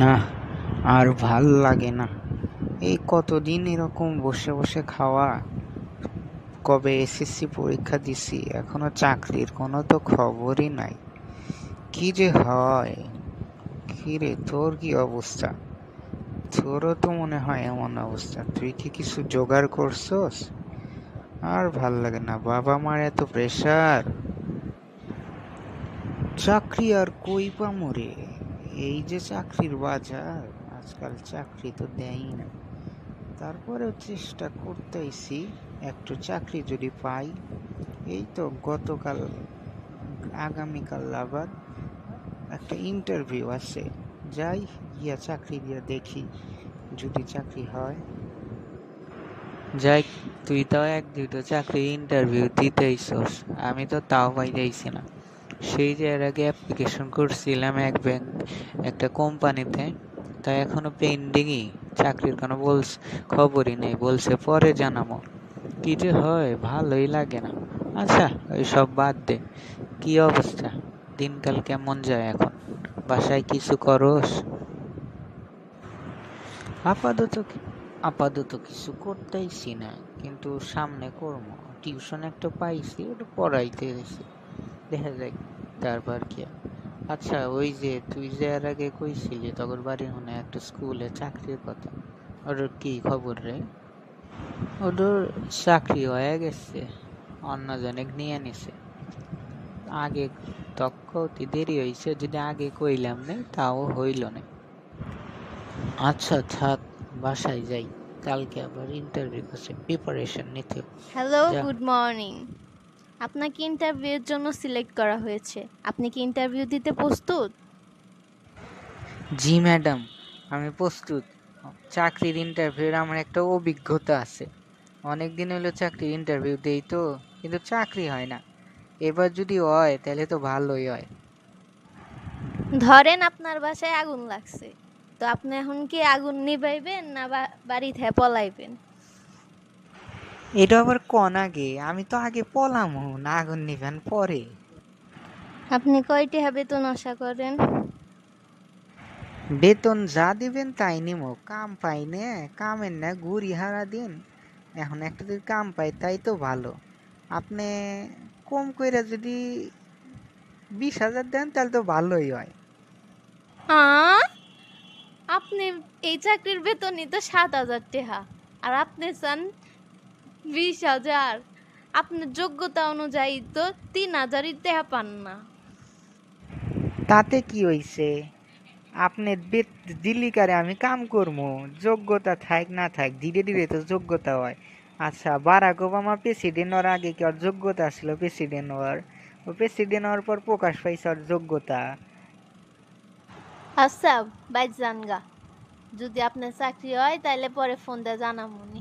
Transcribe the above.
না, আর ভাল লাগে না। এই কতদিন এরকম বসে বসে খাওয়া। কবে এসএসসি পরীক্ষা দিছি, এখনো চাকরির কোনো তো খবরই নাই। কি যে হয়! কি রে, তোর কি অবস্থা? তোরও তো মনে হয় এমন অবস্থা। তুই কি কিছু জোগাড় করছস? আর ভাল লাগে না, বাবা মার এত প্রেসার। চাকরি আর কই পামু রে? এই যে চাকরির বাজার, আজকাল চাকরি তো দেয়ই না। তারপরেও চেষ্টা করতেইছি একটু চাকরি যদি পাই। এই তো গতকাল, আগামীকাল আবার একটা ইন্টারভিউ আছে। যাই, গিয়া চাকরি দিয়া দেখি যদি চাকরি হয়। যাই, তুই তাও এক দুটো চাকরির ইন্টারভিউ দিতেইছস, আমি তো তাও পাইতেইছি না। সেই যে এর আগে অ্যাপ্লিকেশন করছিলাম একটা কোম্পানিতে, তা এখনো পেন্ডিংই। চাকরির কোনো খবরই নেই, বলছে পরে জানাবো। কি যে হয়, ভালোই লাগে না। আচ্ছা, ওই সব বাদ দে। কি অবস্থা? দিনকাল কেমন যায় এখন? বাসায় কিছু করস? আপাতত আপাতত কিছু করতেইছি না, কিন্তু সামনে করবো। টিউশন একটা পাইছি, ওটা পড়াইতে গেছি, দেখা যাক তারপর কি। আচ্ছা, ওই যে তুই যে এর আগে কইছিলি তখন বাড়ি মনে একটা স্কুলে চাকরির কথা, ওটার কি খবর রে? ওদের চাকরি হয়ে গেছে, অন্যজনে নিয়ে নিছে। আগে দক্ষ অতি দেরি হয়েছে, যদি আগে কইলাম না তাও হইল না। আচ্ছা থাক, বাসায় যাই, কালকে আবার ইন্টারভিউ আছে, প্রিপারেশন নিতে হবে। হ্যালো, যা। Good morning. আপনাকে ইন্টারভিউয়ের জন্য সিলেক্ট করা হয়েছে। আপনি কি ইন্টারভিউ দিতে প্রস্তুত? জি ম্যাডাম, আমি প্রস্তুত। চাকরির ইন্টারভিউর আমার একটা অভিজ্ঞতা আছে। অনেক দিন হলো চাকরির ইন্টারভিউ দেই তো, কিন্তু চাকরি হয় না। এবার যদি হয় তাহলে তো ভালোই হয়। ধরেন আপনার বাসায় আগুন লাগছে, তো আপনি এখন কি আগুন নিভাইবেন না বাড়ি থেকে পলাইবেন? এটা আবার কোন আগে? আমি তো আগে পলামু, না আগুন নিবেন পরে। আপনি কয়টি বেতন আশা করেন? বেতন যা দিবেন তাই নিমো, কাম পাই না। কামের না ঘুরি হারা দিন। এখন একটা যদি কাম পাই তাই তো ভালো। আপনি কম কইরা যদি 20,000 দেন তাহলে তো ভালোই হয়। আপনি এই চাকরির বেতনই তো 7,000 টাকা, আর আপনি চান 20,000? আপনার যোগ্যতা অনুযায়ী তো 3,000 টাকা পান না। তাতে কি হইছে? আপনি দিল্লি কারে আমি কাম করবো, যোগ্যতা থাক না থাক, ধীরে ধীরে তো যোগ্যতা হয়। আচ্ছা, বারাক ওবামা প্রেসিডেন্ট হওয়ার আগে কি ওর যোগ্যতা ছিল প্রেসিডেন্ট হওয়ার? ও প্রেসিডেন্ট হওয়ার পর প্রকাশ পাইছে ওর যোগ্যতা। আচ্ছা, বাইর জানগা। যদি আপনার চাকরি হয় তাহলে পরে ফোন দিয়ে জানামুনি।